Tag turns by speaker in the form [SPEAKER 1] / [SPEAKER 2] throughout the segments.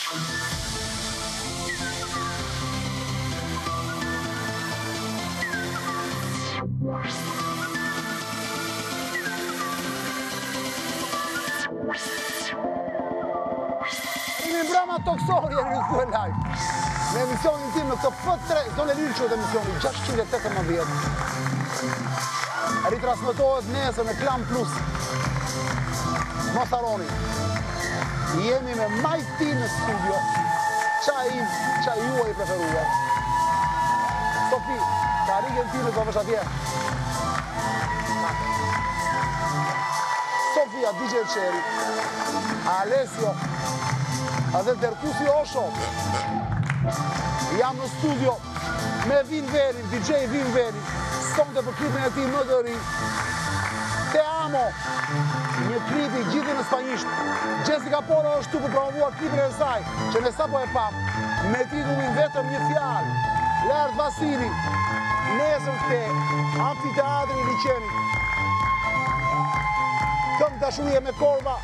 [SPEAKER 1] Brama Toksori e një të live. Në emisionin tim në këto P3, zone lirë që të emisioni 618. Ritransmetohet nesër në KLAN Plus. Mos harroni. Jemi me Majti në studio. Qaj juaj i preferuar. Sofi, karikën ti në të vësh atje. Sofia, DJ Qeri. Alessio. Edhe Derkusi Osho. Jam në studio me Vin Veri, DJ Vin Veri. Sonte për klipin e ti më të ri. Te amo. Një klipi gjithë në spanjisht. Jessica Polo është tu për promovuar klipin e saj, që ne sapo e pam. Me titullin vetëm një fjalë. Lert Vasili. Nesër te Amfiteatri Liçeni. Këmbë dashurie me korva,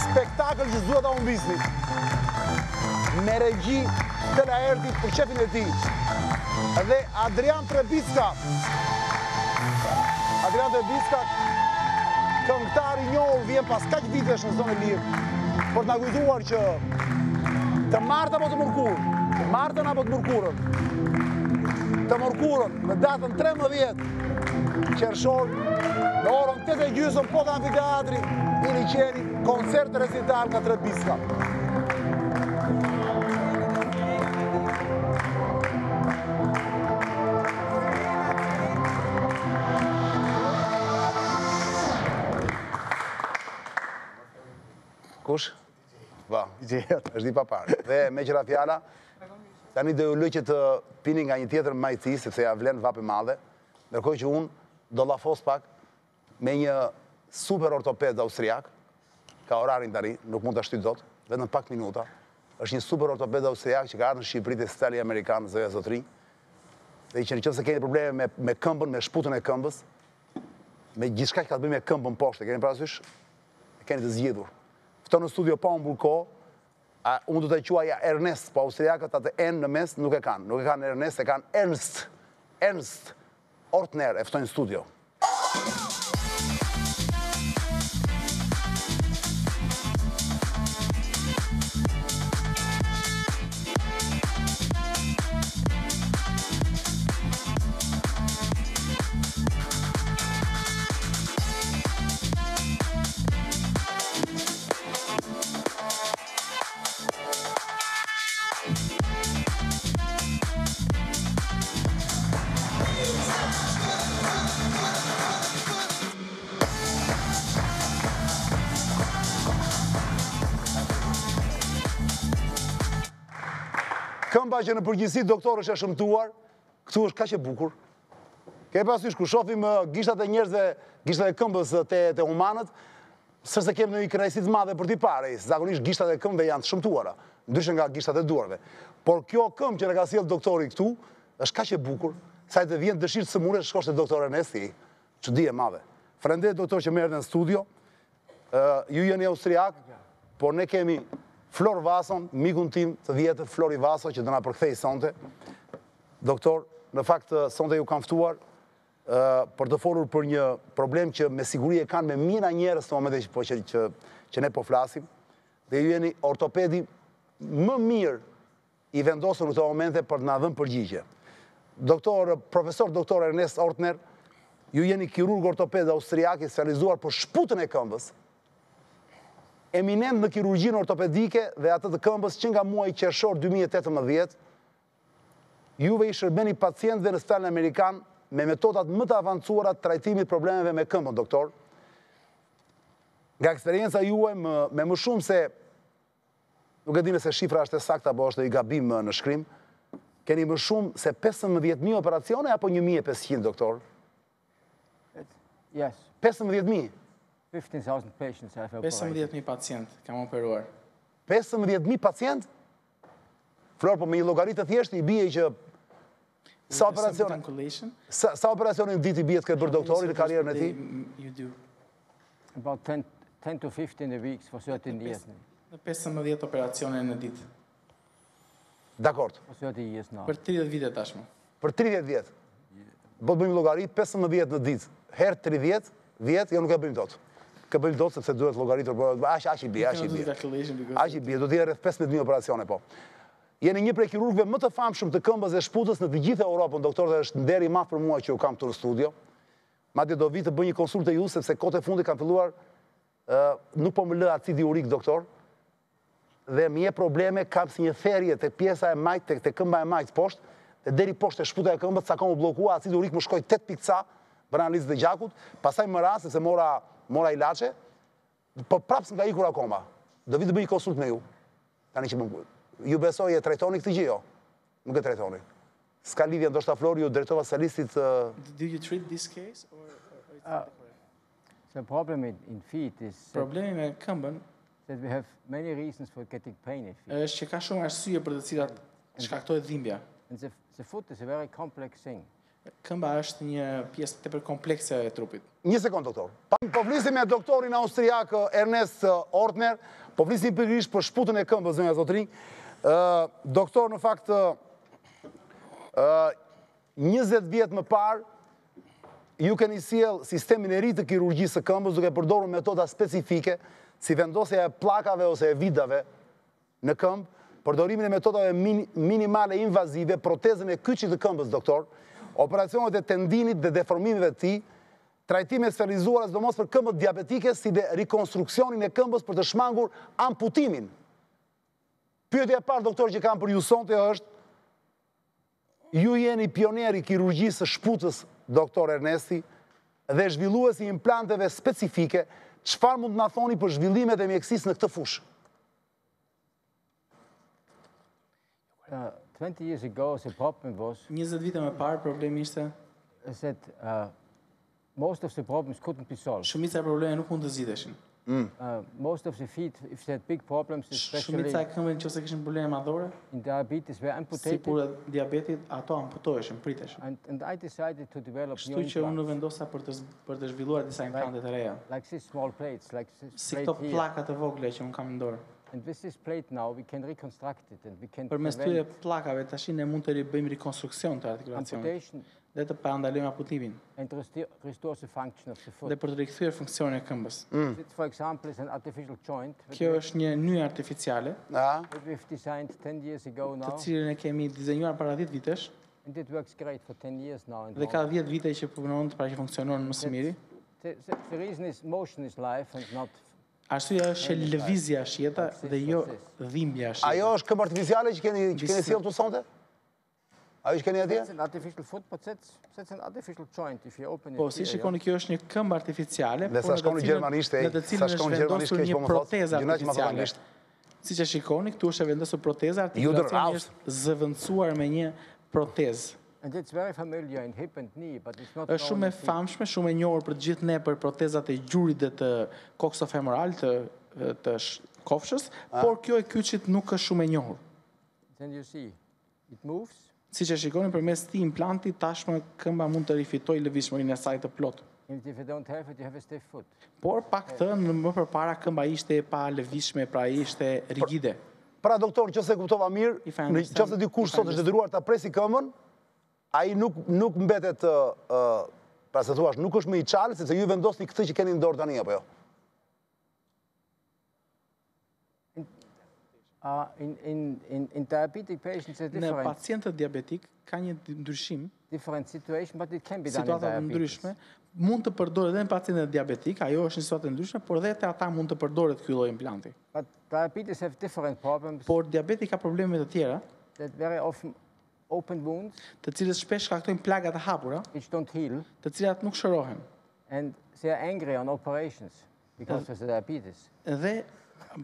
[SPEAKER 1] spektakël që duhet ta humbisni. Me regji të Laertit për qefin e ti. Dhe Adrian Trebicka. Adrian Trebicka, këngëtar i njohur, vjen pas kaq vitesh në zonë lirë, për të na kujtuar që të martë apo të mërkurën, të martën apo të mërkurën, të mërkurën në datën 13 qershor, në orën 8:30 po të Amfiteatri i Liçeni, koncert recital nga Trebicka. Kush? Va, është di pa parë. Dhe me qëra fjala, tani do ju lë që të pini nga një tjetër majtësi, sepse ja vlen vapi madhe, ndërkohë që unë do lafos pak me një super ortoped austriak, ka orarin tani, nuk mund të shtyt dot, vetëm pak minuta. Është një super ortoped austriak që ka ardhur në Shqipëri te Spitali Amerikan, zoja zotri. Dhe që nëse keni probleme me këmbën, me shputën e këmbës, me gjithçka që ka të bëjë me këmbën poshtë, keni parasysh? E keni të zgjidhur. Këto në studio pa unë burko, unë du të quaja Ernest, po austriakët atë N në mes nuk e kanë. Nuk e kanë Ernest, e kanë Ernst. Ernst Ortner e ftojnë studio. Këmba që në përgjithësi doktor është e shëmtuar, këtu është kaq e bukur. Ke parasysh kur shohim gishtat e njerëzve, gishtat e këmbës te humanët, s'se kemi në një kënaqësi të madhe për t'i parë. Zakonisht gishtat e këmbëve janë të shëmtuara, ndryshe nga gishtat e duarve. Por kjo këmbë që na ka sjell doktori këtu, është kaq e bukur, sa të vjen dëshirë të muresh shkosh te doktor Ernesti, çudi e madhe. Faleminderit doktor që merrni në studio. Ju jeni austriak, por ne kemi Flor Vason, mikun tim të vjetër, Flori Vaso, që do na përkthej sonte. Doktor, në fakt sonte ju kam ftuar për të folur për një problem që me siguri e kanë me mijëra njerëz në momentin që ne po flasim. Dhe ju jeni ortopedi më mirë i vendosur në këto momente për të na dhënë përgjigje. Profesor doktor Ernest Ortner, ju jeni kirurg ortoped austriak i specializuar për shputën e këmbës, eminent në kirurgjinë ortopedike dhe atë të këmbës që nga muaji qershor 2018, juve i shërbeni pacientëve në Spitalin Amerikan me metodat më të avancuara të trajtimit problemeve me këmbën, doktor. Nga eksperienca juaj me më shumë se, nuk e di nëse shifra është e saktë apo është i gabim në shkrim, keni më shumë se 15.000 operacione apo 1.500, doktor?
[SPEAKER 2] Yes.
[SPEAKER 1] 15.000?
[SPEAKER 2] 15,000 patients have operated.
[SPEAKER 3] 15.000 pacient kam operuar.
[SPEAKER 1] 15.000 pacient? Flor, po me një llogaritë të thjeshtë i bie që sa operacione në ditë i bie të këtë bërë doktori në karrierën e tij?
[SPEAKER 3] You do.
[SPEAKER 2] About 10 to 15 a week for certain years.
[SPEAKER 3] Në 15 operacione në ditë.
[SPEAKER 1] Dakord.
[SPEAKER 2] For 30 years now.
[SPEAKER 3] Për 30 vite tashmë.
[SPEAKER 1] Për 30 vjetë. Po të bëjmë llogari 15 vjetë në ditë. Herë 30 vjetë, jo nuk e bëjmë dot. Ka bëjmë dot sepse duhet llogaritur, po aq i bie, aq i bie. Aq i bie, do të jetë rreth 15.000 operacione po. Jeni një prej kirurgëve më të famshëm të këmbës dhe shputës në të gjithë Europën, doktor, dhe është nder i madh për mua që u kam këtu në studio. Madje do vi të bëj një konsultë ju sepse kohët e fundit kanë filluar nuk po më lë acidi urik, doktor. Dhe më jep probleme, kam si një therrje te pjesa e majt, te këmba e majt poshtë, dhe deri poshtë e shputa e këmbës, sa kam u bllokua, acidi urik më shkoi 8 pikë ca për analizën e gjakut, pastaj më ra sepse mora ilaçe, po prapë s'm ka ikur akoma. Do vi të bëj një konsultë me ju. Tani që ju besoj e trajtoni këtë gjë jo? Nuk e trajtoni. S'ka lidhje, ndoshta Flori ju drejtova specialistit.
[SPEAKER 3] Do you treat this case or it's not correct?
[SPEAKER 2] The problem in feet is
[SPEAKER 3] Problemi me këmbën
[SPEAKER 2] that we have many reasons for getting pain in feet.
[SPEAKER 3] është që ka shumë arsye për të cilat shkaktohet dhimbja.
[SPEAKER 2] And the foot is a very complex thing.
[SPEAKER 3] Këmba është një pjesë tepër komplekse e trupit.
[SPEAKER 1] Një sekond, doktor. Po flisim me doktorin austriak Ernest Ortner, po flisim pikërisht për shputën e këmbës, zonja zotërinj. Doktor, në fakt, 20 vjet më parë, ju keni sjell sistemin e ri të kirurgjisë së këmbës duke përdorur metoda specifike, si vendosja e pllakave ose e vidave në këmbë, përdorimin e metodave minimale invazive, protezën e kyçit të këmbës, doktor, operacionet e tendinit dhe deformimeve të tij, trajtime specializuara sidomos për këmbët diabetike, si dhe rikonstruksionin e këmbës për të shmangur amputimin. Pyetja e parë, doktor, që kam për ju sonte është: ju jeni pioneri kirurgjisë së shputës, doktor Ernesti, dhe zhvilluesi i implanteve specifike. Çfarë mund të na thoni për zhvillimet e mjekësisë në këtë fushë?
[SPEAKER 2] 20 years ago, the problem was
[SPEAKER 3] 20 vite më parë problemi ishte
[SPEAKER 2] that most of the problems couldn't be solved.
[SPEAKER 3] shumica e problemeve nuk mund të zgjidheshin.
[SPEAKER 2] Most of the feet, if they had big problems, especially
[SPEAKER 3] Shumica e këmbëve nëse kishin probleme madhore,
[SPEAKER 2] in diabetes, were amputated.
[SPEAKER 3] sikur diabetit, ato amputoheshin, priteshin.
[SPEAKER 2] And I decided to develop new
[SPEAKER 3] Kështu që unë
[SPEAKER 2] implants,
[SPEAKER 3] vendosa për të zhvilluar disa implante të reja.
[SPEAKER 2] like these small plates, like this
[SPEAKER 3] Si
[SPEAKER 2] plate
[SPEAKER 3] këto
[SPEAKER 2] here.
[SPEAKER 3] pllaka të vogla që unë kam në dorë.
[SPEAKER 2] And with this plate now, we can reconstruct it and we can
[SPEAKER 3] Përmes këtyre
[SPEAKER 2] prevent
[SPEAKER 3] pllakave tash ne mund të bëjmë rekonstruksion të artikulacionit
[SPEAKER 2] amputation
[SPEAKER 3] dhe të parandalojmë amputimin
[SPEAKER 2] and restore the function of the
[SPEAKER 3] dhe
[SPEAKER 2] foot.
[SPEAKER 3] për të rikthyer funksionin e këmbës.
[SPEAKER 2] This, for example, is an artificial joint
[SPEAKER 3] Kjo është një nyje artificiale,
[SPEAKER 1] A?
[SPEAKER 2] that we've designed 10 years ago
[SPEAKER 3] të
[SPEAKER 2] now,
[SPEAKER 3] cilën e kemi dizenjuar para 10 vitesh
[SPEAKER 2] and it works great for 10 years now. And
[SPEAKER 3] dhe ka 10 vite që punon para që funksionon më së miri.
[SPEAKER 2] the reason is motion is life and not.
[SPEAKER 3] Arsyeja është që lëvizja është jeta dhe jo dhimbja është.
[SPEAKER 1] Ajo është këmbë artificiale që keni sjellë tu sonte? Ajo që keni atje?
[SPEAKER 2] That's an artificial foot, but that's an artificial joint. If you open it,
[SPEAKER 3] Po, si
[SPEAKER 2] here,
[SPEAKER 3] shikoni, kjo është një këmbë artificiale,
[SPEAKER 1] Dhe sa shkon në gjermanisht,
[SPEAKER 3] në të cilën është vendosur një protezë artificiale. Siç e shikoni, këtu është vendosur proteza artificiale, është zëvendësuar me një protezë.
[SPEAKER 2] and it's very familiar in hip and knee, but it's not.
[SPEAKER 3] Është shumë
[SPEAKER 2] known
[SPEAKER 3] e
[SPEAKER 2] in feet.
[SPEAKER 3] famshme, shumë e njohur për të gjithë ne për protezat e gjurit dhe të koksofemoral të kofshës, por kjo e kyçit nuk është shumë e njohur.
[SPEAKER 2] Then you see, it moves.
[SPEAKER 3] Siç e shikoni, përmes këtij implanti tashmë këmba mund të rifitojë lëvizshmërinë e saj të plotë.
[SPEAKER 2] And if you don't have it, you have a stiff foot.
[SPEAKER 3] Por pak të më përpara këmba ishte e pa lëvizshme, pra ishte rigide.
[SPEAKER 1] Pra, doktor, nëse kuptova mirë, nëse dikush sot është detyruar ta presi këmbën, ai nuk mbetet, pra se thuash, nuk është më i çal, sepse ju vendosni këtë që keni në dorë tani apo jo?
[SPEAKER 2] In diabetic patients, it's
[SPEAKER 3] Në pacientët diabetik ka një ndryshim,
[SPEAKER 2] different situation, but it can be done in
[SPEAKER 3] situata të
[SPEAKER 2] diabetes.
[SPEAKER 3] ndryshme, mund të përdoret edhe në pacientët diabetik, ajo është një situatë e ndryshme, por edhe te ata mund të përdoret ky lloj implanti.
[SPEAKER 2] But diabetes have different problems.
[SPEAKER 3] Por diabeti ka probleme të tjera,
[SPEAKER 2] That very often open wounds,
[SPEAKER 3] të cilët shpesh shkaktojnë plaga të hapura,
[SPEAKER 2] which don't heal,
[SPEAKER 3] të cilat nuk shërohen.
[SPEAKER 2] and they are angry on operations because of the diabetes.
[SPEAKER 3] Dhe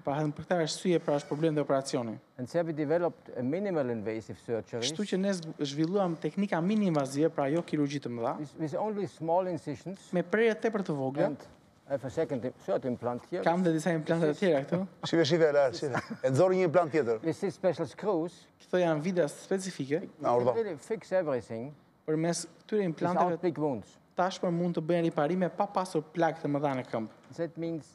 [SPEAKER 3] për këtë arsye pra është problem dhe operacioni.
[SPEAKER 2] And so we developed a minimal invasive surgery
[SPEAKER 3] Kështu që ne zhvilluam teknika mini-invazive, pra jo kirurgji të mëdha,
[SPEAKER 2] with only small incisions.
[SPEAKER 3] me prerje tepër të vogla.
[SPEAKER 2] And I have a third implant here.
[SPEAKER 3] Kam dhe disa implante të tjera këtu.
[SPEAKER 1] Shive, shive. E nxori një implant tjetër.
[SPEAKER 2] With these special screws,
[SPEAKER 3] Këto janë vida specifike.
[SPEAKER 2] you can really fix everything
[SPEAKER 3] Përmes këtyre implanteve
[SPEAKER 2] without big wounds.
[SPEAKER 3] tashmë mund të bëhen riparime pa pasur plagë të mëdha në këmbë.
[SPEAKER 2] That means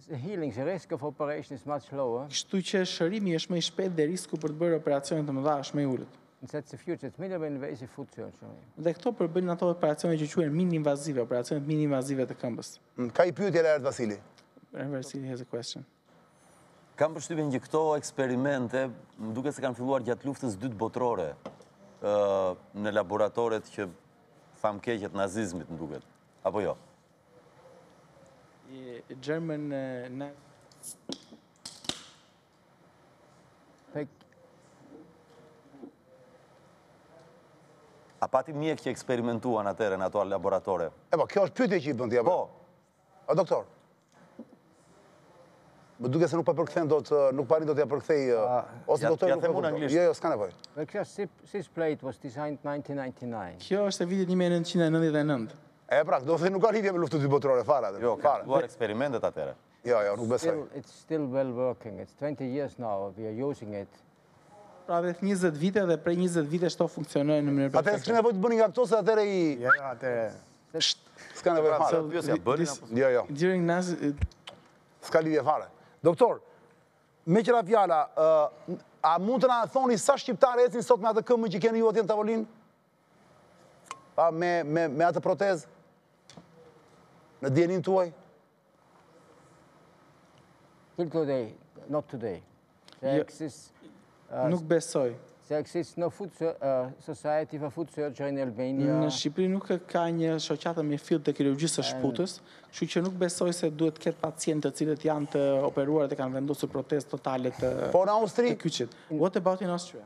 [SPEAKER 2] the healing, the risk of operation is much lower.
[SPEAKER 3] Kështu që shërimi është më i shpejtë dhe risku për të bërë operacione të mëdha është më i ulët.
[SPEAKER 2] And that's the future. It's minimally invasive foot surgery.
[SPEAKER 3] Dhe këto përbëjnë ato operacione që quhen mini-invazive, operacionet mini-invazive të këmbës.
[SPEAKER 1] Ka i pyetje Lajert Vasili.
[SPEAKER 3] Vasili has a question.
[SPEAKER 4] Kam përshtypjen që këto eksperimente, më duket se kanë filluar gjatë luftës dytë botërore në laboratoret që famkeqet nazizmit, më duket. Apo jo?
[SPEAKER 3] German
[SPEAKER 4] A pati mjek që eksperimentuan atëre në ato laboratore?
[SPEAKER 1] Kjo është pyetje që i bën t'ja.
[SPEAKER 4] Po.
[SPEAKER 1] O doktor. Më duke se nuk pa përkthen nuk parin do t'ja përkthej ose doktor nuk
[SPEAKER 4] them unë anglisht.
[SPEAKER 1] Jo, s'ka nevojë.
[SPEAKER 2] Well, this plate was designed 1999.
[SPEAKER 3] Kjo është e vitit 1999.
[SPEAKER 1] Pra, do të thënë nuk ka lidhje me luftën e dytë botërore fare atë.
[SPEAKER 4] Jo, ka filluar eksperimentet atëre.
[SPEAKER 1] Jo, nuk besoj.
[SPEAKER 2] It's still well working. It's 20 years now. We are using it.
[SPEAKER 3] Pra rreth 20 vite dhe prej 20 vitesh to funksionojnë në mënyrë
[SPEAKER 1] perfekte. Atëherë s'ka nevojë të bëni nga këto se atëherë i s'ka nevojë fare. Jo.
[SPEAKER 3] During Nazi
[SPEAKER 1] s'ka lidhje fare. Doktor, me qëra fjala, a mund të na thoni sa shqiptarë ecin sot me atë këmbë që keni ju atje në tavolinë? Me atë protezë? Në dijenin tuaj?
[SPEAKER 2] Till today, not today. There exists
[SPEAKER 3] nuk besoj.
[SPEAKER 2] There exists no society for foot surgery in Albania.
[SPEAKER 3] Në Shqipëri nuk ka një shoqatë me fill të kirurgjisë së shputës, kështu që nuk besoj se duhet të ketë pacientë të cilët janë të operuar dhe kanë vendosur protezë totale të kyçit. What about in Austria?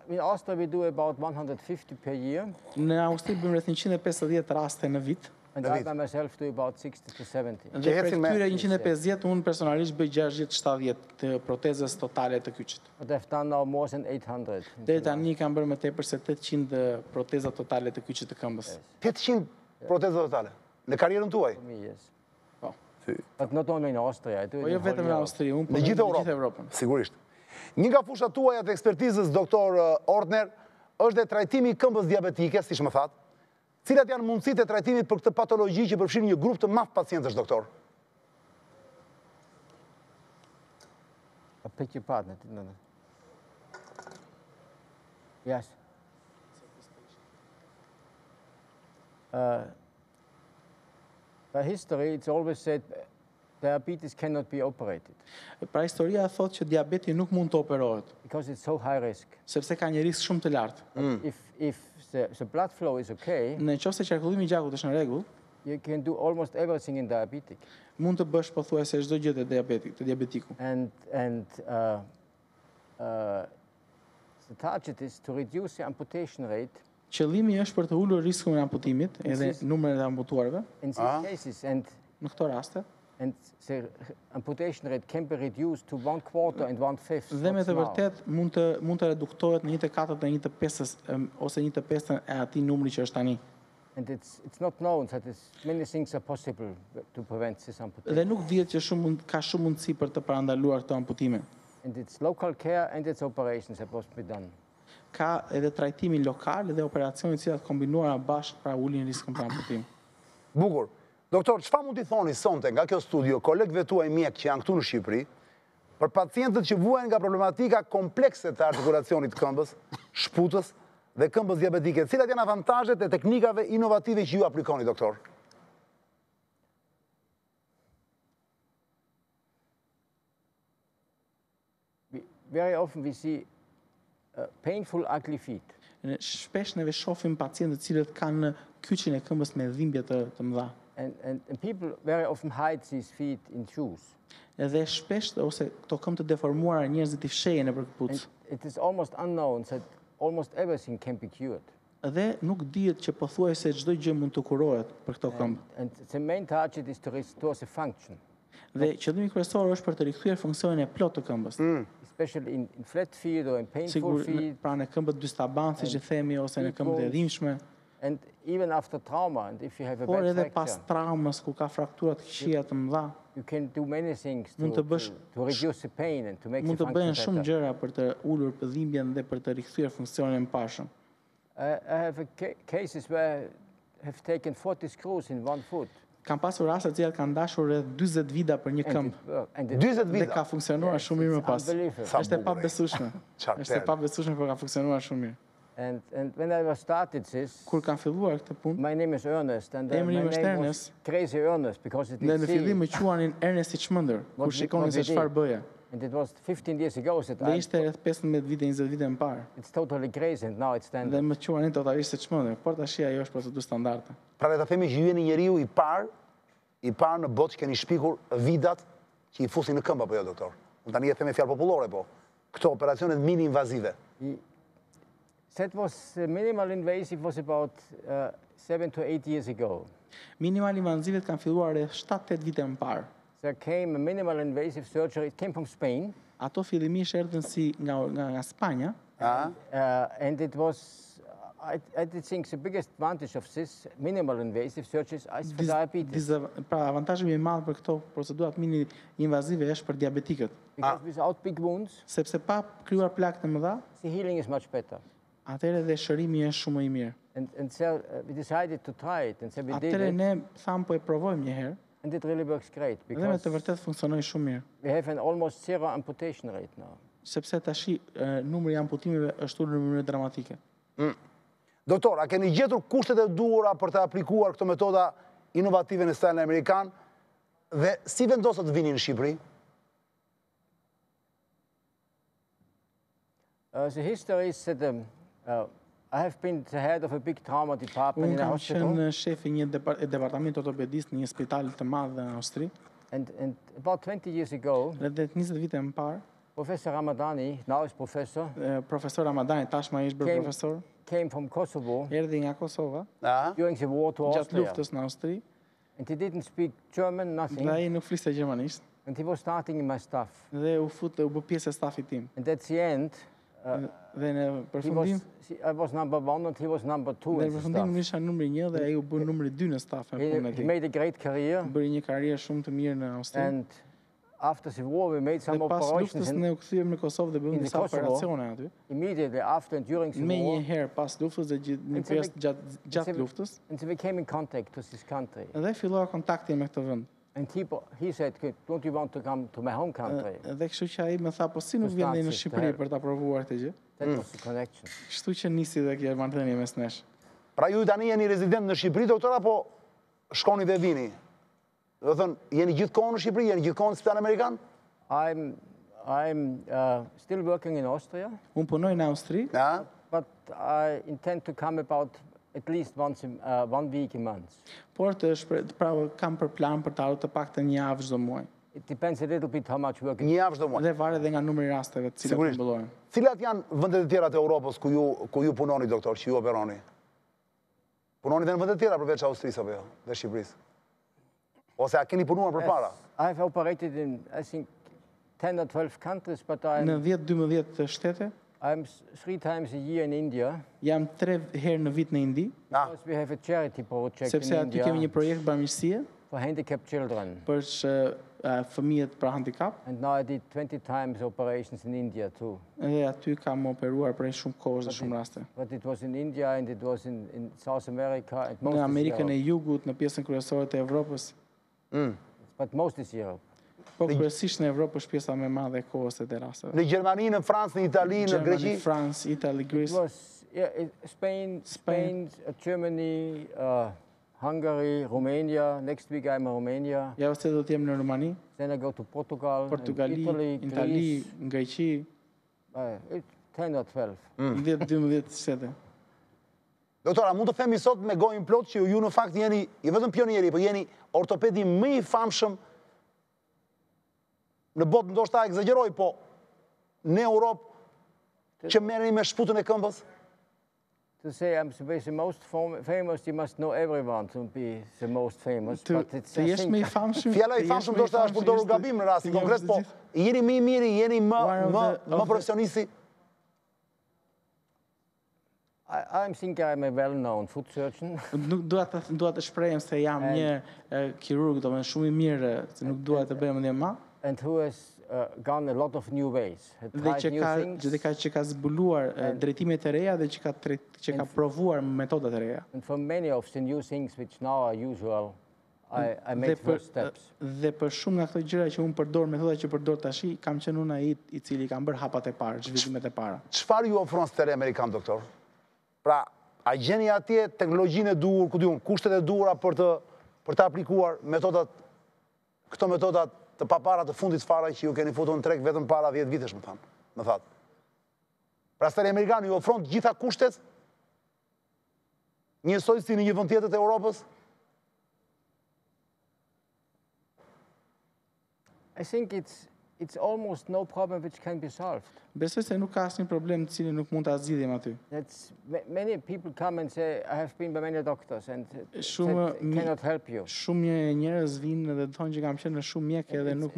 [SPEAKER 2] In Austria we do about 150 per year.
[SPEAKER 3] Në Austri bëjmë rreth 150 raste në vit.
[SPEAKER 2] And I myself do about 60 to 70.
[SPEAKER 3] Dhe për këtyre 150, unë personalisht bëj 60-70 të protezës totale të kyçit.
[SPEAKER 2] But I've done now more than 800.
[SPEAKER 3] Deri tani kam bërë më tepër se 800 proteza totale të kyçit të këmbës.
[SPEAKER 1] 800 proteza totale? Në karrierën tuaj?
[SPEAKER 2] Yes.
[SPEAKER 3] Po.
[SPEAKER 2] But not only in Austria.
[SPEAKER 3] Po jo vetëm në Austri, unë
[SPEAKER 1] në gjithë Europën. Sigurisht. Një nga fushat tuaja të ekspertizës, doktor Ortner, është dhe trajtimi i këmbës diabetike, siç më thatë. Cilat janë mundësitë e trajtimit për këtë patologji që përfshin një grup të madh pacientësh, doktor?
[SPEAKER 2] I beg your pardon. Yes. By history, it's always said diabetes cannot be operated.
[SPEAKER 3] Pra historia thotë që diabeti nuk mund të operohet.
[SPEAKER 2] Because it's so high risk.
[SPEAKER 3] Sepse ka një risk shumë të lartë.
[SPEAKER 2] If the blood flow is okay,
[SPEAKER 3] në qoftë se qarkullimi i gjakut është në rregull,
[SPEAKER 2] you can do almost everything in diabetic.
[SPEAKER 3] Mund të bësh pothuajse çdo gjë te diabetiku.
[SPEAKER 2] And the target is to reduce the amputation rate.
[SPEAKER 3] Qëllimi është për të ulur riskun e amputimit, edhe numrin e amputuarve.
[SPEAKER 2] In these cases and
[SPEAKER 3] në këto raste.
[SPEAKER 2] And the amputation rate can be reduced to 1/4 and 1/5.
[SPEAKER 3] Dhe me të vërtet mund të reduktohet në 1/4 dhe 1/5 ose 1/5 e atij numri që është tani.
[SPEAKER 2] And it's not known that many things are possible to prevent this amputation.
[SPEAKER 3] Dhe nuk dihet që ka shumë mundësi për të parandaluar këto amputime.
[SPEAKER 2] And it's local care and it's operations that must be done.
[SPEAKER 3] Ka edhe trajtimi lokal dhe operacione të cilat kombinuara bashkë pra ulin riskun për amputim.
[SPEAKER 1] Bukur. Doktor, çfarë mund t'i thoni sonte nga kjo studio kolegëve tuaj mjek që janë këtu në Shqipëri për pacientët që vuajnë nga problematika komplekse të artikulacionit të këmbës, shputës dhe këmbës diabetike? Cilat janë avantazhet e teknikave inovative që ju aplikoni, doktor?
[SPEAKER 2] Very often we see painful ugly feet.
[SPEAKER 3] Shpesh neve shohim pacientë të cilët kanë kyçin e këmbës me dhimbje të mëdha.
[SPEAKER 2] And people very often hide these feet in shoes.
[SPEAKER 3] Edhe shpesh ose këto këmbë të deformuara njerëzit I fshehin nëpër këpucë.
[SPEAKER 2] It is almost unknown that almost everything can be cured.
[SPEAKER 3] Dhe nuk dihet që pothuajse çdo gjë mund të kurohet për këto këmbë.
[SPEAKER 2] And the main target is to restore the function.
[SPEAKER 3] Dhe qëllimi kryesor është për të rikthyer funksionin e plotë të këmbës.
[SPEAKER 2] Especially in flat feet or in painful feet.
[SPEAKER 3] Pra në këmbët dystaban, siç e themi, ose në këmbët e dhimbshme.
[SPEAKER 2] And even after trauma, and if you have a
[SPEAKER 3] Por
[SPEAKER 2] bad
[SPEAKER 3] edhe
[SPEAKER 2] fracture,
[SPEAKER 3] pas traumës ku ka fraktura të këqija të mëdha,
[SPEAKER 2] you can do many things
[SPEAKER 3] mund të bësh
[SPEAKER 2] to reduce the pain and to make the
[SPEAKER 3] mund të
[SPEAKER 2] function
[SPEAKER 3] bëhen shumë
[SPEAKER 2] better.
[SPEAKER 3] gjëra për të ulur dhimbjen dhe për të rikthyer funksionin e mparshëm.
[SPEAKER 2] I have cases where I have taken 40 screws in one foot.
[SPEAKER 3] Kam pasur raste të cilat kanë dashur rreth 40 vita për një këmbë.
[SPEAKER 1] 40
[SPEAKER 3] Dhe
[SPEAKER 1] vita.
[SPEAKER 3] ka funksionuar shumë mirë më pas. Është e pabesueshme. Është e pabesueshme, por ka funksionuar shumë mirë.
[SPEAKER 2] And when I was started this,
[SPEAKER 3] Kur kanë filluar këtë punë,
[SPEAKER 2] my name is Ernest, and
[SPEAKER 3] Emri
[SPEAKER 2] my
[SPEAKER 3] im është
[SPEAKER 2] name was
[SPEAKER 3] Ernest.
[SPEAKER 2] Crazy Ernest because it
[SPEAKER 3] dhe në
[SPEAKER 2] is
[SPEAKER 3] fillim më quanin Ernest I çmendër, kur shikonin se çfarë bëja.
[SPEAKER 2] And it was 15 years ago that
[SPEAKER 3] Dhe ishte rreth 15 vite, 20 vite më parë.
[SPEAKER 2] it's totally crazy and now it's
[SPEAKER 3] Dhe
[SPEAKER 2] standard.
[SPEAKER 3] më quanin totalisht të çmendër, por tash ajo është procedurë standarde.
[SPEAKER 1] Pra le ta themi që ju jeni njeriu I parë në botë që keni shpikur vidat që I fusin në këmbë apo jo, doktor? Unë tani e them me fjalë popullore, po. Këto operacionet mini invazive.
[SPEAKER 2] That was minimal invasive was about 7 to 8 years ago.
[SPEAKER 3] Minimal invazivet kanë filluar rreth 7-8 vite më parë.
[SPEAKER 2] There came a minimal invasive surgery. It came from Spain.
[SPEAKER 3] Ato fillimisht erdhën si nga Spanja.
[SPEAKER 2] And it was, I think the biggest advantage of this minimal invasive surgeries is for diabetes.
[SPEAKER 3] Pra avantazhi më I madh për këto procedurat mini invazive është për diabetikët.
[SPEAKER 2] Because without big wounds,
[SPEAKER 3] Sepse pa krijuar plagë të mëdha,
[SPEAKER 2] the healing is much better.
[SPEAKER 3] atëherë dhe shërimi është shumë më I mirë.
[SPEAKER 2] And so we decided to try it, and so we did
[SPEAKER 3] Atëherë
[SPEAKER 2] it,
[SPEAKER 3] ne tham po e provojmë një herë,
[SPEAKER 2] and it really works great
[SPEAKER 3] dhe me
[SPEAKER 2] because
[SPEAKER 3] të vërtet funksionoi shumë mirë.
[SPEAKER 2] we have an almost zero amputation rate now.
[SPEAKER 3] Sepse tashi numri I amputimeve është ulur në mënyrë dramatike.
[SPEAKER 1] Doktor, a keni gjetur kushtet e duhura për të aplikuar këto metoda inovative në Spitali Amerikan dhe si vendosët vini në Shqipëri?
[SPEAKER 2] The history is that I have been the head of a big trauma department
[SPEAKER 3] Unë
[SPEAKER 2] in a
[SPEAKER 3] kam
[SPEAKER 2] hospital,
[SPEAKER 3] qenë shefi një departament ortopedist në një spital të madh në Austri.
[SPEAKER 2] and about 20 years ago,
[SPEAKER 3] Dhe 20 vite më parë,
[SPEAKER 2] Professor Ramadani, now is professor,
[SPEAKER 3] profesor Ramadani, tashmë ai është bërë profesor,
[SPEAKER 2] came from Kosovo
[SPEAKER 3] erdhi nga Kosova,
[SPEAKER 2] during the war to
[SPEAKER 3] gjatë
[SPEAKER 2] Austria.
[SPEAKER 3] luftës në Austri,
[SPEAKER 2] And he didn't speak German,
[SPEAKER 3] dhe
[SPEAKER 2] nothing.
[SPEAKER 3] ai nuk fliste gjermanisht,
[SPEAKER 2] And he was starting in my staff.
[SPEAKER 3] dhe u bë pjesë e stafit tim.
[SPEAKER 2] And at the end,
[SPEAKER 3] Dhe në përfundim,
[SPEAKER 2] I was number 1 and he was number 2
[SPEAKER 3] dhe
[SPEAKER 2] in
[SPEAKER 3] në
[SPEAKER 2] the
[SPEAKER 3] përfundim
[SPEAKER 2] staff.
[SPEAKER 3] isha numri 1 dhe ai u bë numri 2 në staf me punën e
[SPEAKER 2] He
[SPEAKER 3] tij.
[SPEAKER 2] made a great career.
[SPEAKER 3] Bëri një karrierë shumë të mirë në Austri.
[SPEAKER 2] And after the war, we made some
[SPEAKER 3] Dhe pas
[SPEAKER 2] operations.
[SPEAKER 3] luftës ne u kthyem në Kosovë dhe bëmë
[SPEAKER 2] in the
[SPEAKER 3] disa
[SPEAKER 2] Kosovo.
[SPEAKER 3] operacione aty.
[SPEAKER 2] Immediately after and during the
[SPEAKER 3] Me
[SPEAKER 2] war,
[SPEAKER 3] një herë pas luftës dhe një pjesë gjatë luftës.
[SPEAKER 2] and so we came in contact with this country.
[SPEAKER 3] Dhe fillova kontakti me këtë vend.
[SPEAKER 2] And he said, don't you want to come to my home country?
[SPEAKER 3] Dhe kështu që ai më tha, po si nuk vjen në Shqipëri për ta provuar këtë gjë.
[SPEAKER 2] That was the connection.
[SPEAKER 3] Kështu që nisi dhe kjo marrëdhënie mes nesh.
[SPEAKER 1] Pra ju tani jeni rezident në Shqipëri, doktor, apo shkoni dhe vini? Do thënë, jeni gjithkohë në Shqipëri, jeni gjithkohë në Spitali Amerikan?
[SPEAKER 2] I'm still working in Austria,
[SPEAKER 3] Unë punoj në Austri,
[SPEAKER 2] but I intend to come about at least once 1 week a month.
[SPEAKER 3] por kam për plan për të ardhur të paktën një javë çdo muaj.
[SPEAKER 2] It depends a little bit how much work
[SPEAKER 1] Një javë çdo muaj.
[SPEAKER 3] Dhe varet edhe nga numri I rasteve të cilat
[SPEAKER 1] Sigurisht.
[SPEAKER 3] mbullohen.
[SPEAKER 1] Cilat janë vendet e tjera të Europës ku ju punoni, doktor, që ju operoni? Punoni dhe në vendet tjera përveç Austrisë apo jo, dhe Shqipërisë? Ose a keni punuar përpara?
[SPEAKER 2] I've operated in, I think, 10 or 12 countries, but
[SPEAKER 3] Në 10-12 shtete,
[SPEAKER 2] I'm 3 times a year in India.
[SPEAKER 3] jam 3 herë në vit në Indi,
[SPEAKER 2] Because we have a charity project
[SPEAKER 3] sepse
[SPEAKER 2] in
[SPEAKER 3] aty kemi
[SPEAKER 2] India
[SPEAKER 3] një projekt bamirësie
[SPEAKER 2] for handicapped children.
[SPEAKER 3] për fëmijët për handikap,
[SPEAKER 2] And now I did 20 times operations in India too.
[SPEAKER 3] dhe aty kam operuar prej shumë kohësh dhe shumë raste.
[SPEAKER 2] But it was in India and it was in South America and most
[SPEAKER 3] Në
[SPEAKER 2] is
[SPEAKER 3] Amerikën e
[SPEAKER 2] Europe.
[SPEAKER 3] Jugut, në pjesën kryesore të Evropës,
[SPEAKER 2] But most is Europe.
[SPEAKER 3] po kryesisht në Evropë është pjesa më e madhe e kohës së të rasteve.
[SPEAKER 1] Në Gjermani, në Francë, në Itali, në Greqi?
[SPEAKER 3] Germany, France, Italy,
[SPEAKER 2] It
[SPEAKER 3] Greece.
[SPEAKER 2] was Spain, Germany, Hungary, Romania. Next week I'm in Romania.
[SPEAKER 3] Ja ose do të jem në Rumani,
[SPEAKER 2] Then I go to Portugal, and
[SPEAKER 3] Portugali,
[SPEAKER 2] Italy,
[SPEAKER 3] Itali,
[SPEAKER 2] Greece.
[SPEAKER 3] Greqi,
[SPEAKER 2] 10 or 12.
[SPEAKER 3] 10-12 shtete.
[SPEAKER 1] Doktora, mund të themi sot me gojën plot që ju në fakt jeni, i vetëm pionieri, po jeni ortopedi më I famshëm në botë, ndoshta egzageroj, po në Europë që merreni me shputën e këmbës?
[SPEAKER 2] To say I'm the most famous, you must know everyone to be the most famous. But it's,
[SPEAKER 3] Të
[SPEAKER 2] I
[SPEAKER 3] jesh më I
[SPEAKER 2] think,
[SPEAKER 3] famshëm.
[SPEAKER 1] Fjala I famshëm ndoshta është përdorur gabim në rastin konkret, po jeni më I miri, jeni më profesionisti.
[SPEAKER 2] I'm thinking I'm a well-known foot surgeon.
[SPEAKER 3] Nuk dua të shprehem se jam një kirurg, domethënë shumë I mirë, se nuk dua të bëhem ndonjë më.
[SPEAKER 2] And who has gone a lot of new ways, had
[SPEAKER 3] Dhe
[SPEAKER 2] tried new things.
[SPEAKER 3] që ka zbuluar drejtime të reja dhe që ka provuar metoda të reja.
[SPEAKER 2] And for many of the new things which now are usual, I made first steps.
[SPEAKER 3] Dhe për shumë nga këto gjëra që unë përdor, metoda që përdor tash, kam qenë unë ai i cili kam bërë hapat e parë, zhvillimet e para.
[SPEAKER 1] Çfarë ju ofron Spitali Amerikan, doktor? Pra, a gjeni atje teknologjinë e duhur, ku diun, kushtet e duhura për të aplikuar këto metodat të papara të fundit fare që ju keni futur në treg vetëm para 10 vitesh, më thatë. Pra Spitali Amerikan ju ofron të gjitha kushtet njësoj si në një vend tjetër të Europës?
[SPEAKER 2] I think it's almost no problem which can be solved.
[SPEAKER 3] Besoj se nuk ka asnjë problem të cilin nuk mund ta zgjidhim aty.
[SPEAKER 2] Many people come and say I have been by many doctors and cannot help you.
[SPEAKER 3] Shumë njerëz vinë dhe thonë që kam qenë në shumë mjekë dhe nuk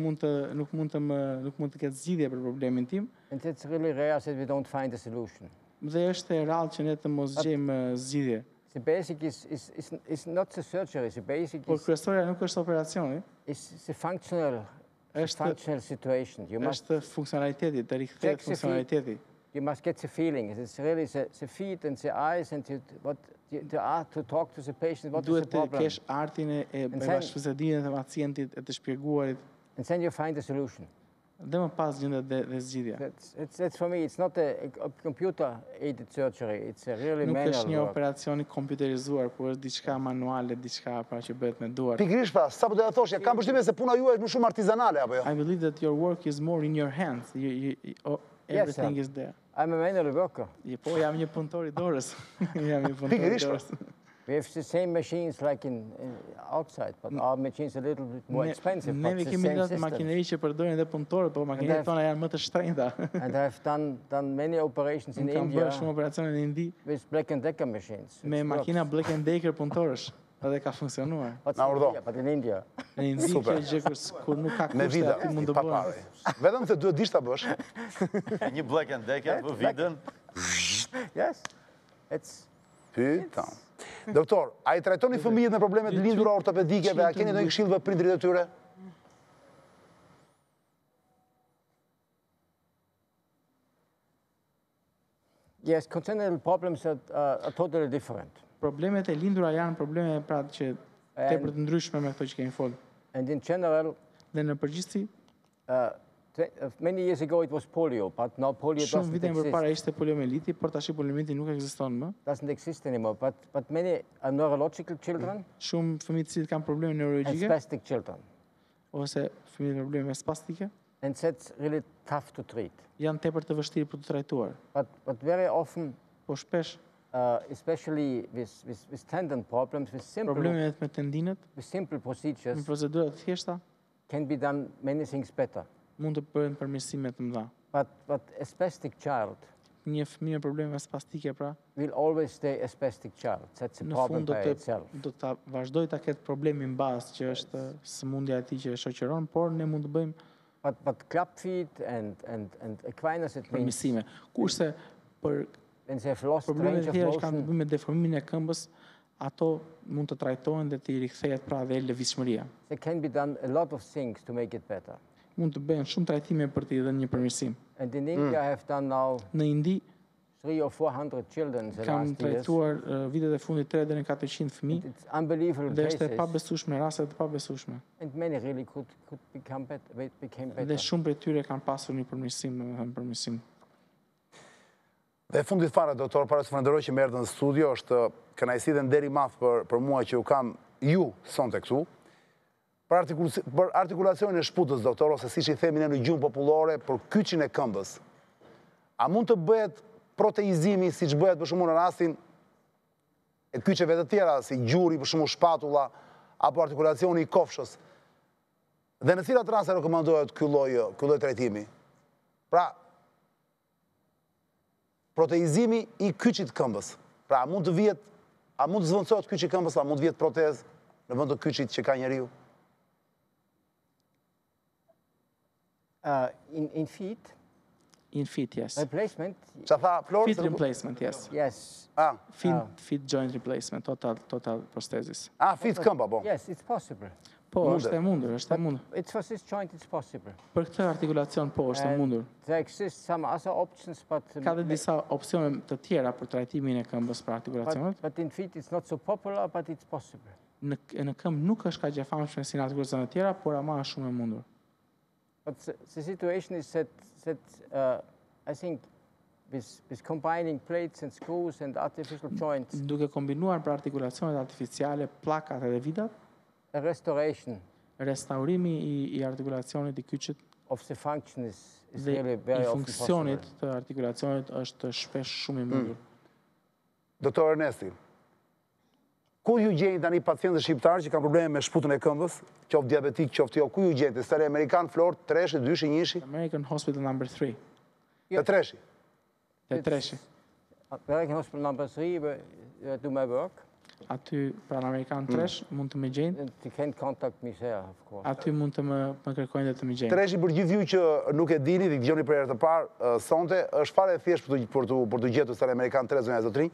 [SPEAKER 3] mund të ketë zgjidhje për problemin tim.
[SPEAKER 2] And it's really rare that we don't find a solution.
[SPEAKER 3] Dhe është e rrallë që ne të mos gjejmë zgjidhje.
[SPEAKER 2] The basic is not the surgery. The basic
[SPEAKER 3] Por kryesorja nuk është operacioni.
[SPEAKER 2] It's a functional situation.
[SPEAKER 3] Është funksionaliteti, të rikthehet funksionaliteti.
[SPEAKER 2] You must get the feeling. It's really the feet and the eyes and to talk to the patient. What is the problem?
[SPEAKER 3] Duhet të kesh artin e bashkëpunsedinë të pacientit e të shpjeguarit.
[SPEAKER 2] And then you find a solution.
[SPEAKER 3] Dhe më pas gjendet dhe zgjidhja.
[SPEAKER 2] That's for me. It's not a computer-aided surgery. It's a really manual work.
[SPEAKER 3] Nuk është një operacion i kompjuterizuar, por është diçka manuale, diçka pra që bëhet me duar.
[SPEAKER 1] Pikërisht pra, sa po doja thoshja, kam përshtypjen se puna juaj është më shumë artizanale apo jo?
[SPEAKER 3] I believe that your work is more in your hands. Everything is there.
[SPEAKER 2] I'm a manual worker.
[SPEAKER 3] Po, jam një punëtor i dorës. Jam një punëtor i dorës.
[SPEAKER 2] We have the same machines like outside, but our machines are a little bit more expensive.
[SPEAKER 3] Ne kemi një makineri që përdorin edhe punëtorët, por makineritë tona janë më të shtrenjta.
[SPEAKER 2] And I've done many operations in India.
[SPEAKER 3] Kam bërë shumë operacione në Indi.
[SPEAKER 2] With Black & Decker machines.
[SPEAKER 3] Me makina Black & Decker punëtorësh. Edhe ka funksionuar.
[SPEAKER 2] But in India.
[SPEAKER 3] Në Indi kjo gjë kur nuk ka kushte aty mund të bëhet.
[SPEAKER 1] Vetëm se duhet dish ta bësh.
[SPEAKER 4] Një Black & Decker për vitën.
[SPEAKER 2] Yes. It's
[SPEAKER 1] Pyta. Doktor, a i trajtoni fëmijët në problemet lindura ortopedike dhe a keni ndonjë këshill për prindrit e tyre?
[SPEAKER 2] Yes, congenital problems are totally different.
[SPEAKER 3] Problemet e lindura janë probleme pra që tepër të ndryshme me këto që kemi folur.
[SPEAKER 2] And in general,
[SPEAKER 3] dhe në përgjithësi,
[SPEAKER 2] many years ago it was polio, but now polio doesn't
[SPEAKER 3] exist. Shumë vite më parë ishte poliomieliti, por tash poliomieliti nuk ekziston më.
[SPEAKER 2] Doesn't exist anymore, but many neurological children.
[SPEAKER 3] Shumë fëmijë që kanë probleme neurologjike.
[SPEAKER 2] And spastic children.
[SPEAKER 3] Ose fëmijë me probleme spastike.
[SPEAKER 2] And that's really tough to treat.
[SPEAKER 3] Janë tepër të vështirë për të trajtuar.
[SPEAKER 2] But very often,
[SPEAKER 3] po shpesh,
[SPEAKER 2] especially with tendon problems, with simple
[SPEAKER 3] problemet me tendinët,
[SPEAKER 2] with simple procedures,
[SPEAKER 3] me procedura të thjeshta,
[SPEAKER 2] can be done many things better.
[SPEAKER 3] Mund të bëhen përmirësime të mëdha.
[SPEAKER 2] But a spastic child,
[SPEAKER 3] një fëmijë me probleme spastike pra,
[SPEAKER 2] will always stay a spastic child. That's a problem by itself.
[SPEAKER 3] Do ta vazhdoj ta ketë problemin bazë që është sëmundja e tij që e shoqëron, por ne mund të bëjmë
[SPEAKER 2] but club feet and equinus it means
[SPEAKER 3] përmirësime. Kurse për problemet e tjera që kanë të bëjnë me deformimin e këmbës, ato mund të trajtohen dhe të rikthehet pra dhe lëvizshmëria.
[SPEAKER 2] There can be done a lot of things to make it better.
[SPEAKER 3] Mund të bëhen shumë trajtime për t'i dhënë një përmirësim.
[SPEAKER 2] And in India I have done now
[SPEAKER 3] në Indi
[SPEAKER 2] 300 or 400 children the last years.
[SPEAKER 3] Kam trajtuar vitet e fundit 300 deri në 400 fëmijë.
[SPEAKER 2] It's unbelievable cases.
[SPEAKER 3] Dhe është e pabesueshme, raste të pabesueshme.
[SPEAKER 2] And many really became better.
[SPEAKER 3] Dhe shumë prej tyre kanë pasur një përmirësim, domethënë përmirësim.
[SPEAKER 1] Dhe fundit fare, doktor, para se falenderoj që më erdhën në studio, është kënaqësi dhe nder i madh për mua që u kam ju sonte këtu. Për artikulacionin e shputës, doktor, ose siç i themi ne në gjuhën popullore, për kyçin e këmbës. A mund të bëhet proteizimi siç bëhet për shembull në rastin e kyçeve të tjera, si gjuri, për shembull shpatulla, apo artikulacioni i kofshës? Dhe në cilat raste rekomandohet ky lloj trajtimi? Pra, proteizimi i kyçit këmbës. Pra, a mund të zvendësohet kyçi i këmbës, a mund të vihet protezë në vend të kyçit që ka njeriu?
[SPEAKER 2] In feet?
[SPEAKER 3] In feet, yes.
[SPEAKER 2] Replacement?
[SPEAKER 1] Qa tha, Flor?
[SPEAKER 3] Feet replacement, yes.
[SPEAKER 2] Yes.
[SPEAKER 3] Feet joint replacement, total prosthesis.
[SPEAKER 1] Feet këmba, po?
[SPEAKER 2] Yes, it's possible.
[SPEAKER 3] Po, është e mundur, është e mundur.
[SPEAKER 2] It's for this joint, it's possible.
[SPEAKER 3] Për këtë artikulacion, po, është e mundur.
[SPEAKER 2] There exist some other options, but...
[SPEAKER 3] Ka dhe disa opsione të tjera për trajtimin e këmbës për artikulacionet.
[SPEAKER 2] But in feet it's not so popular, but it's possible.
[SPEAKER 3] në këmbë nuk është kaq e famshme si në artikulacionet tjera, por ama është shumë e mundur.
[SPEAKER 2] But the situation is that I think with combining plates and screws and artificial joints,
[SPEAKER 3] Duke kombinuar për artikulacionet artificiale, pllakat edhe vitat,
[SPEAKER 2] a restoration
[SPEAKER 3] restaurimi i artikulacionit i kyçit
[SPEAKER 2] of the function is
[SPEAKER 3] dhe
[SPEAKER 2] really
[SPEAKER 3] i
[SPEAKER 2] very often
[SPEAKER 3] funksionit
[SPEAKER 2] possible.
[SPEAKER 3] të artikulacionit është shpesh shumë i mundur.
[SPEAKER 1] Doktor Ernesti, ku ju gjeni tani pacientë shqiptarë që kanë probleme me shputën e këmbës, qoftë diabetik, qoftë jo, ku ju gjeni? Spitali Amerikan, Florë, Treshi, Dyshi, Njishi?
[SPEAKER 3] American Hospital number 3.
[SPEAKER 1] Te Treshi.
[SPEAKER 3] Te Treshi.
[SPEAKER 2] American Hospital number 3, where I do my work.
[SPEAKER 3] Aty pranë Amerikan 3 mund të më gjejnë.
[SPEAKER 2] And you can contact me there, of course.
[SPEAKER 3] Aty mund të më kërkojnë dhe të më gjejnë.
[SPEAKER 1] Treshi, për gjithë ju që nuk e dini dhe dëgjoni për herë të parë, sonte, është fare e thjesht për të gjetur Spitali Amerikan 3 zonja e zotrinj,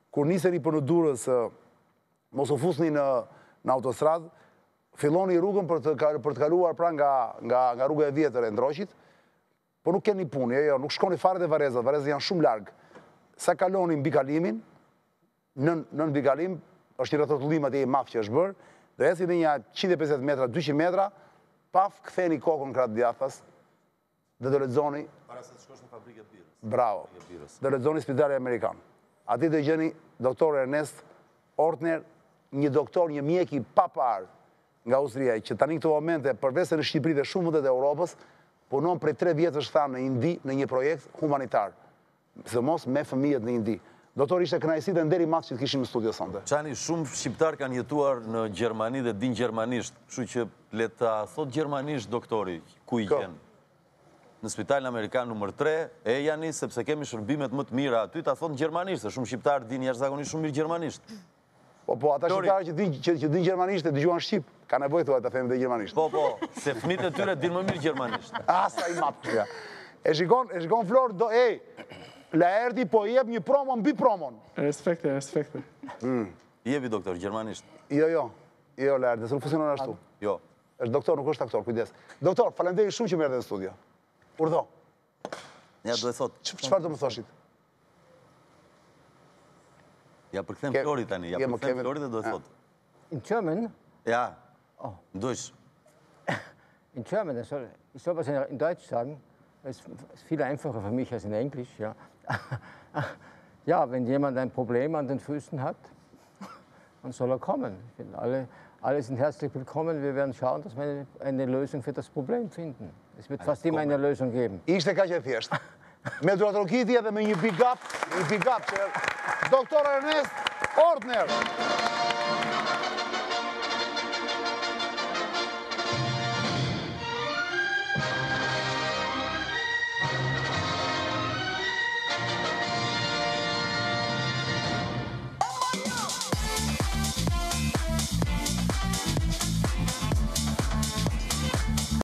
[SPEAKER 1] kur niseni për në Durrës, mos u fusni në autostradë, filloni rrugën për të kaluar pra nga rruga e vjetër e Ndroqit, por nuk keni punë, jo, nuk shkoni fare te Varrezat, Varrezat janë shumë larg. Sa kaloni mbi kalimin, nën mbi kalim, është një rrotullim atje i madh që është bërë, dhe ecni një 150 metra, 200 metra, paf ktheni kokën krah djathtas dhe do lexoni
[SPEAKER 4] Para se të shkosh në fabrikë birës.
[SPEAKER 1] Bravo. Do lexoni Spitali Amerikan. Aty do gjeni doktor Ernest Ortner, një doktor, një mjek i papar nga Austria, që tani këto momente, përveç se në Shqipëri dhe shumë vendet e Europës, punon prej 3 vjetësh thamë në Indi në një projekt humanitar, sidomos me fëmijët në Indi. Doktor, ishte kënaqësi dhe nder i madh që të kishim në studio sonte.
[SPEAKER 4] Çani, shumë shqiptar kanë jetuar në Gjermani dhe din gjermanisht, kështu që le ta thot gjermanisht doktori ku i gjen. Në Spitalin Amerikan numër 3, e jani sepse kemi shërbimet më të mira aty, ta thon gjermanisht, se shumë shqiptar din jashtëzakonisht shumë mirë gjermanisht.
[SPEAKER 1] Po, ata shqiptarë që din gjermanisht e dëgjuan shqip, ka nevojë thua ta themi dhe gjermanisht.
[SPEAKER 4] Po, se fëmijët e tyre din më mirë gjermanisht.
[SPEAKER 1] Sa i mat. E shikon Flor, Laerti po jep një promo mbi promon.
[SPEAKER 3] Respekte.
[SPEAKER 4] Jepi doktor, gjermanisht.
[SPEAKER 1] Jo, Laerti, se nuk funksionon ashtu.
[SPEAKER 4] Jo.
[SPEAKER 1] Është doktor, nuk është aktor, kujdes. Doktor, faleminderit shumë që më erdhe në studio. Urdhë.
[SPEAKER 4] Ja, do e thot.
[SPEAKER 1] Çfarë do më thoshit?
[SPEAKER 4] Ja përkthem Flori tani, ja përkthem Flori dhe do e thot.
[SPEAKER 2] In German?
[SPEAKER 4] Ja, Deutsch.
[SPEAKER 2] In German, ich soll was in Deutsch sagen. Das ist viel einfacher für mich als in Englisch. Ja. Ja, wenn jemand ein Problem an den Füßen hat, dann soll er kommen. Alle sind herzlich willkommen. Wir werden schauen, dass wir eine Lösung für das Problem finden. Es wird fast immer eine Lösung geben.
[SPEAKER 1] Ishte kaq e thjeshtë. Me duratrokitje dhe me një big up që Doktor Ernest Ortner.